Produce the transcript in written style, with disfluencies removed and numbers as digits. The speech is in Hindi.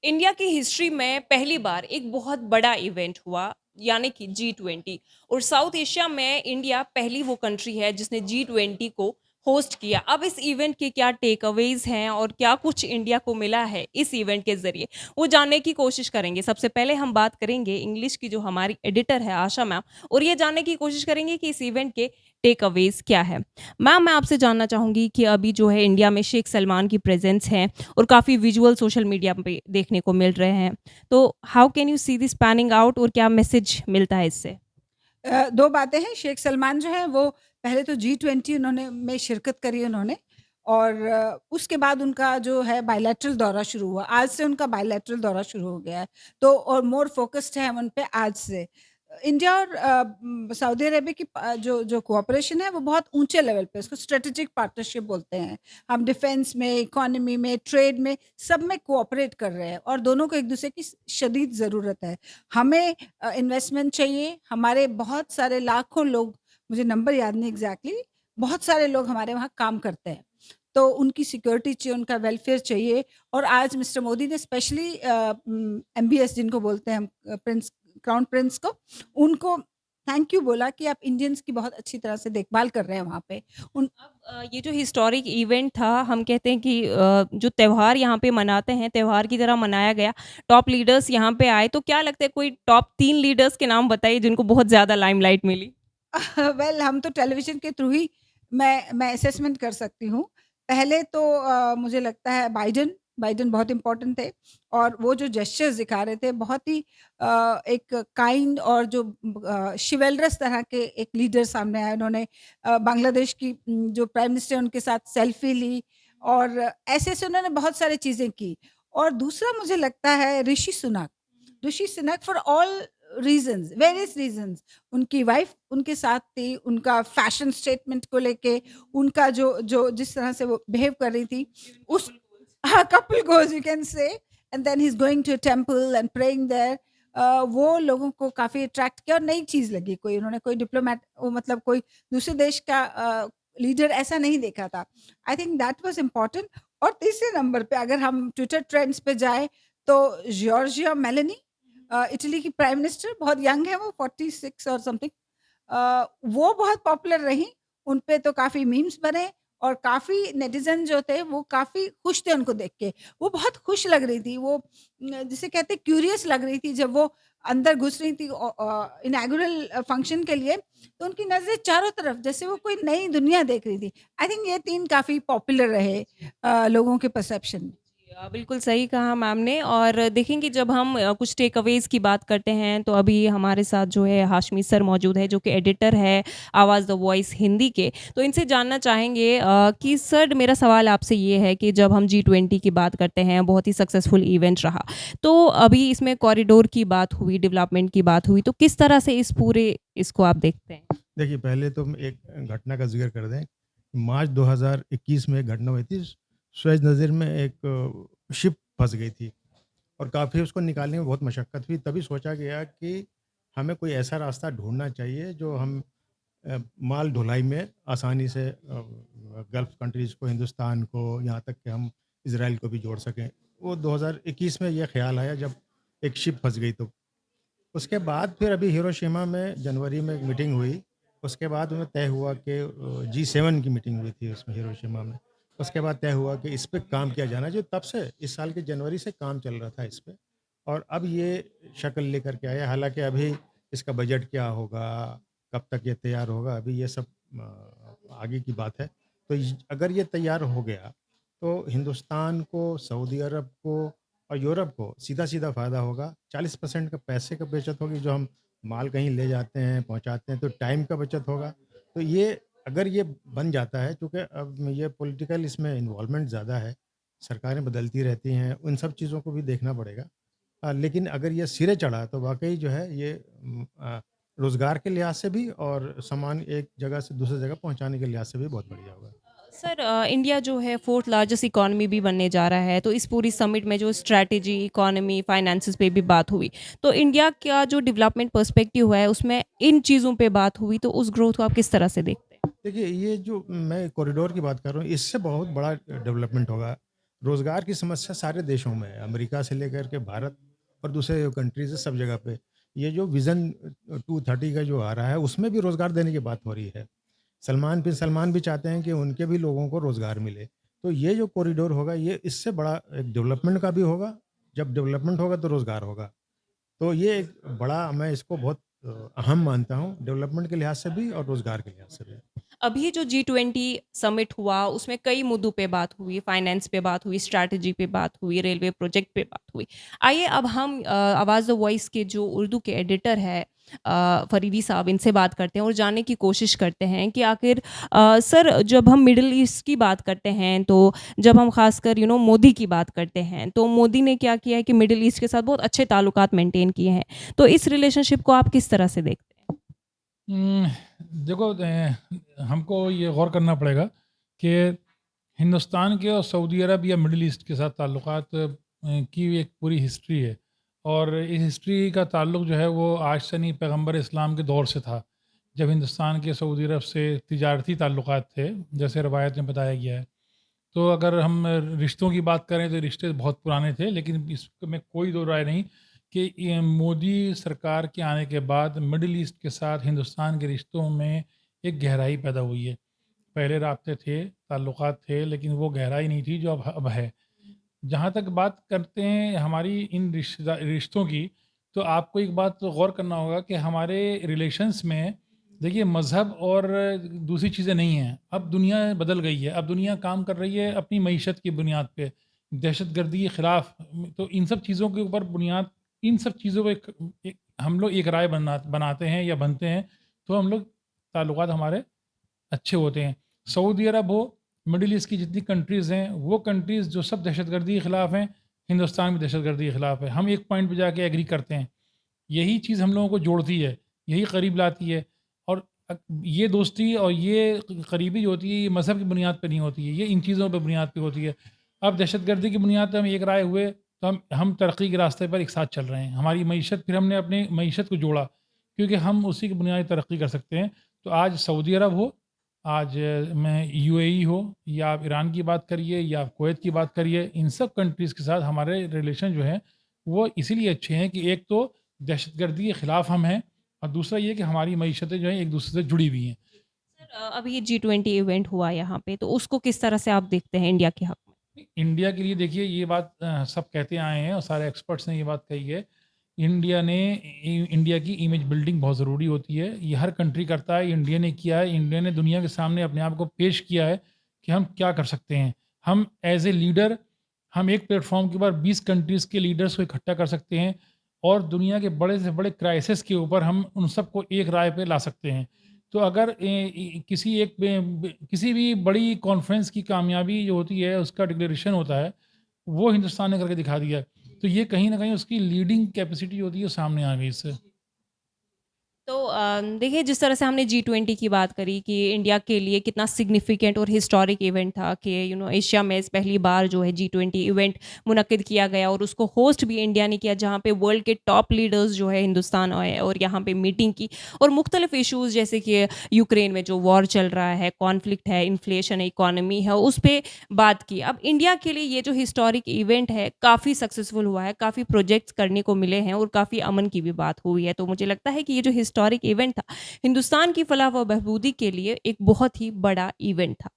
इंडिया की हिस्ट्री में पहली बार एक बहुत बड़ा इवेंट हुआ यानी कि G20। और साउथ एशिया में इंडिया पहली वो कंट्री है जिसने G20 को होस्ट किया। अब इस इवेंट के क्या टेक अवेज हैं और क्या कुछ इंडिया को मिला है इस इवेंट के जरिए, वो जानने की कोशिश करेंगे। सबसे पहले हम बात करेंगे इंग्लिश की जो हमारी एडिटर है आशा मैम, और ये जानने की कोशिश करेंगे कि इस इवेंट के टेक अवेज क्या है। मैम, मैं आपसे जानना चाहूंगी कि अभी जो है इंडिया में शेख सलमान की प्रेजेंस है और काफ़ी विजुअल सोशल मीडिया पे देखने को मिल रहे हैं। तो how can you see this panning out और क्या मैसेज मिलता है इससे? 2 बातें हैं, शेख सलमान जो हैं वो पहले तो G20 उन्होंने में शिरकत करी उन्होंने और उसके बाद उनका जो है बायलैटरल दौरा शुरू हुआ। आज से उनका बायलैटरल दौरा शुरू हो गया है, तो और मोर फ़ोकस्ड है हम उन पे आज से। इंडिया और सऊदी अरेबिया की जो जो कोऑपरेशन है वो बहुत ऊँचे लेवल पे, उसको स्ट्रैटेजिक पार्टनरशिप बोलते हैं। हम डिफेंस में, इकोनॉमी में, ट्रेड में, सब में कोऑपरेट कर रहे हैं और दोनों को एक-दूसरे की शदीद ज़रूरत है। हमें इन्वेस्टमेंट चाहिए, हमारे बहुत सारे लाखों लोग, मुझे नंबर याद नहीं एग्ज़ैक्टली, बहुत सारे लोग हमारे वहाँ काम करते हैं। तो उनकी सिक्योरिटी चाहिए, उनका वेलफेयर चाहिए और आज मिस्टर मोदी ने स्पेशली एमबीएस जिनको बोलते हैं हम, प्रिंस क्राउन प्रिंस को, उनको थैंक यू बोला कि आप इंडियंस की बहुत अच्छी तरह से देखभाल कर रहे हैं वहाँ पे। उन अब ये जो हिस्टोरिक इवेंट था, हम कहते हैं कि जो त्योहार यहाँ पे मनाते हैं, त्योहार की तरह मनाया गया। टॉप लीडर्स यहाँ पे आए, तो क्या लगता है कोई टॉप 3 लीडर्स के नाम बताइए जिनको बहुत ज़्यादा लाइमलाइट मिली? वेल हम तो टेलीविज़न के थ्रू ही मैं असेसमेंट कर सकती हूँ। पहले तो मुझे लगता है बाइडेन बाइडेन बहुत इम्पोर्टेंट थे और वो जो जेस्चर्स दिखा रहे थे बहुत ही एक काइंड और जो शिवेलरस तरह के एक लीडर सामने आए। उन्होंने बांग्लादेश की जो प्राइम मिनिस्टर उनके साथ सेल्फी ली और ऐसे-ऐसे उन्होंने बहुत सारी चीज़ें की। और दूसरा मुझे लगता है Rishi Sunak for all reasons, various reasons, उनकी वाइफ उनके साथ थी, उनका फैशन स्टेटमेंट को लेके, उनका जो जो जिस तरह से वो बिहेव कर रही थी, इवन उस कपल गोल्स। हाँ, couple goals you can say and then he is going to a temple and praying there. वो लोगों को काफ़ी अट्रैक्ट किया और नई चीज़ लगी, कोई उन्होंने कोई डिप्लोमैट वो मतलब कोई दूसरे देश का लीडर ऐसा नहीं देखा था। I think that was important. और तीसरे नंबर पे अगर हम ट्विटर ट्रेंड्स पे जाएँ तो जॉर्जिया मेलोनी, इटली की प्राइम मिनिस्टर, बहुत यंग है वो, 46 और समथिंग, वो बहुत पॉपुलर रहीं, उन पे तो काफ़ी मीम्स बने और काफ़ी नेटिज़न जो थे वो काफ़ी खुश थे उनको देख के। वो बहुत खुश लग रही थी, वो जिसे कहते हैं क्यूरियस लग रही थी जब वो अंदर घुस रही थी इनॉग्रेल फंक्शन के लिए, तो उनकी नज़रें चारों तरफ जैसे वो कोई नई दुनिया देख रही थी। आई थिंक ये 3 काफ़ी पॉपुलर रहे लोगों के परसेप्शन में। जी, बिल्कुल सही कहा मैम ने। और देखेंगे जब हम कुछ टेक अवेज़ की बात करते हैं, तो अभी हमारे साथ जो है हाशमी सर मौजूद है, जो कि एडिटर है आवाज़ द वॉइस हिंदी के। तो इनसे जानना चाहेंगे कि सर, मेरा सवाल आपसे ये है कि जब हम G20 की बात करते हैं, बहुत ही सक्सेसफुल इवेंट रहा। तो अभी इसमें कॉरिडोर की बात हुई, डेवलपमेंट की बात हुई, तो किस तरह से इस पूरे इसको आप देखते हैं? देखिए, पहले तो हम एक घटना का ज़िक्र कर दें। मार्च 2021 में एक घटना हुई थी। सुएज़ नज़ीर में एक शिप फँस गई थी और काफ़ी उसको निकालने में बहुत मशक्क़त हुई। तभी सोचा गया कि हमें कोई ऐसा रास्ता ढूँढना चाहिए जो हम माल ढुलाई में आसानी से गल्फ़ कंट्रीज़ को, हिंदुस्तान को, यहाँ तक कि हम इज़राइल को भी जोड़ सकें। वो 2021 में ये ख़्याल आया जब एक शिप फँस गई तो। उसके बाद फिर अभी हिरोशिमा में जनवरी में एक मीटिंग हुई। उसके बाद उन्हें तय हुआ कि G7 की मीटिंग हुई थी उसमें हिरोशिमा में। उसके बाद तय हुआ कि इस पे काम किया जाना चाहिए। तब से इस साल के जनवरी से काम चल रहा था इस पे और अब ये शक्ल लेकर के आया। हालाँकि अभी इसका बजट क्या होगा, कब तक ये तैयार होगा, अभी ये सब आगे की बात है। तो अगर ये तैयार हो गया तो हिंदुस्तान को, सऊदी अरब को और यूरोप को सीधा-सीधा फ़ायदा होगा। 40% का पैसे का बचत होगी, जो हम माल कहीं ले जाते हैं, पहुँचाते हैं, तो टाइम का बचत होगा। तो ये अगर ये बन जाता है, चूँकि अब ये पॉलिटिकल इसमें इन्वॉल्वमेंट ज़्यादा है, सरकारें बदलती रहती हैं, उन सब चीज़ों को भी देखना पड़ेगा। लेकिन अगर ये सिरे चढ़ा तो वाक़ई जो है ये रोज़गार के लिहाज से भी और सामान एक जगह से दूसरी जगह पहुँचाने के लिहाज से भी बहुत बढ़िया होगा। सर, इंडिया जो है फोर्थ लार्जेस्ट इकोनॉमी भी बनने जा रहा है, तो इस पूरी समिट में जो स्ट्रैटेजी, इकोनॉमी, फाइनेंसेस पे भी बात हुई। तो इंडिया का जो डेवलपमेंट पर्सपेक्टिव है, उसमें इन चीज़ों पे बात हुई, तो उस ग्रोथ को आप किस तरह से देखते हैं? देखिए, ये जो मैं कॉरिडोर की बात कर रहा हूँ, इससे बहुत बड़ा डेवलपमेंट होगा। रोज़गार की समस्या सारे देशों में है, अमेरिका से लेकर के भारत और दूसरे जो कंट्रीज़ है, सब जगह पे। ये जो विज़न 230 का जो आ रहा है, उसमें भी रोज़गार देने की बात हो रही है। सलमान भी चाहते हैं कि उनके भी लोगों को रोज़गार मिले। तो ये जो कॉरिडोर होगा, ये इससे बड़ा एक डेवलपमेंट का भी होगा, जब डेवलपमेंट होगा तो रोज़गार होगा। तो ये एक बड़ा मैं इसको बहुत अहम मानता हूँ, डेवलपमेंट के लिहाज से भी और रोज़गार के लिहाज से भी। अभी जो G20 समिट हुआ उसमें कई मुद्दों पे बात हुई, फाइनेंस पे बात हुई, स्ट्रैटेजी पे बात हुई, रेलवे प्रोजेक्ट पे बात हुई। आइए अब हम आवाज़ द वॉइस के जो उर्दू के एडिटर हैं फरीदी साहब, इनसे बात करते हैं और जानने की कोशिश करते हैं कि आखिर सर, जब हम मिडल ईस्ट की बात करते हैं, तो जब हम खासकर मोदी की बात करते हैं, तो मोदी ने क्या किया है कि मिडल ईस्ट के साथ बहुत अच्छे ताल्लुकात मेंटेन किए हैं। तो इस रिलेशनशिप को आप किस तरह से देखते हैं? उम, देखो, हमको ये गौर करना पड़ेगा कि हिंदुस्तान के और सऊदी अरब या मिडल ईस्ट के साथ ताल्लुकात की एक पूरी हिस्ट्री है। और इस हिस्ट्री का ताल्लुक जो है वो आज से नहीं, पैगंबर इस्लाम के दौर से था, जब हिंदुस्तान के सऊदी अरब से तिजारती ताल्लुकात थे, जैसे रवायत में बताया गया है। तो अगर हम रिश्तों की बात करें तो रिश्ते बहुत पुराने थे, लेकिन इसमें कोई दो राय नहीं कि ये मोदी सरकार के आने के बाद मिडिल ईस्ट के साथ हिंदुस्तान के रिश्तों में एक गहराई पैदा हुई है। पहले राब्ते थे, ताल्लुकात थे, लेकिन वो गहराई नहीं थी जो अब है। जहाँ तक बात करते हैं हमारी इन रिश्तों की, तो आपको एक बात तो गौर करना होगा कि हमारे रिलेशंस में देखिए मज़हब और दूसरी चीज़ें नहीं हैं। अब दुनिया बदल गई है, अब दुनिया काम कर रही है अपनी मईशत की बुनियाद पे, दहशतगर्दी के ख़िलाफ़। तो इन सब चीज़ों के ऊपर बुनियाद, इन सब चीज़ों पे हम लोग एक राय बनाते हैं या बनते हैं, तो हम लोग ताल्लुकात हमारे अच्छे होते हैं। सऊदी अरब हो, मिडिल ईस्ट की जितनी कंट्रीज़ हैं, वो कंट्रीज़ जो सब दहशतगर्दी के ख़िलाफ़ हैं, हिंदुस्तान भी दहशतगर्दी के ख़िलाफ़ है। हम एक पॉइंट पे जाके एग्री करते हैं। यही चीज़ हम लोगों को जोड़ती है, यही करीब लाती है। और ये दोस्ती और ये करीबी जो होती है, ये मज़हब की बुनियाद पे नहीं होती है, ये इन चीज़ों पे बुनियाद पे होती है। अब दहशतगर्दी की बुनियाद पे हम एक राय हुए, तो हम तरक्की के रास्ते पर एक साथ चल रहे हैं। हमारी मईशत, फिर हमने अपनी मईशत को जोड़ा, क्योंकि हम उसी की बुनियाद पे तरक्की कर सकते हैं। तो आज सऊदी अरब हो, आज में यूएई हो, या आप ईरान की बात करिए या आप कुवैत की बात करिए, इन सब कंट्रीज़ के साथ हमारे रिलेशन जो हैं, वो इसीलिए अच्छे हैं कि एक तो दहशतगर्दी के ख़िलाफ़ हम हैं, और दूसरा ये कि हमारी मईशतें जो हैं एक-दूसरे से जुड़ी हुई हैं। सर, अभी ये G20 इवेंट हुआ यहाँ पे, तो उसको किस तरह से आप देखते हैं इंडिया के हक में? इंडिया के लिए देखिए, ये बात सब कहते आए हैं और सारे एक्सपर्ट्स ने ये बात कही है। इंडिया की इमेज बिल्डिंग बहुत ज़रूरी होती है। ये हर कंट्री करता है, इंडिया ने किया है। इंडिया ने दुनिया के सामने अपने आप को पेश किया है कि हम क्या कर सकते हैं। हम एज़ ए लीडर, हम एक प्लेटफ़ॉर्म के ऊपर 20 कंट्रीज़ के लीडर्स को इकट्ठा कर सकते हैं, और दुनिया के बड़े से बड़े क्राइसिस के ऊपर हम उन सबको एक राय पे ला सकते हैं। तो अगर किसी भी बड़ी कॉन्फ्रेंस की कामयाबी जो होती है, उसका डिक्लेरेशन होता है, वो हिंदुस्तान ने करके दिखा दिया। तो ये कहीं न कहीं उसकी लीडिंग कैपेसिटी होती है, वो सामने आ गई इससे। तो देखिए, जिस तरह से हमने G20 की बात करी कि इंडिया के लिए कितना सिग्निफिकेंट और हिस्टोरिक इवेंट था कि एशिया में इस पहली बार जो है G20 इवेंट मुनक्किद किया गया और उसको होस्ट भी इंडिया ने किया, जहाँ पे वर्ल्ड के टॉप लीडर्स जो है हिंदुस्तान आए और यहाँ पे मीटिंग की और मुख्तलिफ इशूज़ जैसे कि यूक्रेन में जो वॉर चल रहा है, कॉन्फ्लिक्ट है, इन्फ्लेशन है, इकोनॉमी है, उस पर बात की। अब इंडिया के लिए ये जो हिस्टोरिक इवेंट है काफ़ी सक्सेसफुल हुआ है, काफ़ी प्रोजेक्ट्स करने को मिले हैं और काफ़ी अमन की भी बात हुई है। तो मुझे लगता है कि ये जो हिस्टोरिक इवेंट था, हिंदुस्तान की फलाह व बहबूदी के लिए एक बहुत ही बड़ा इवेंट था।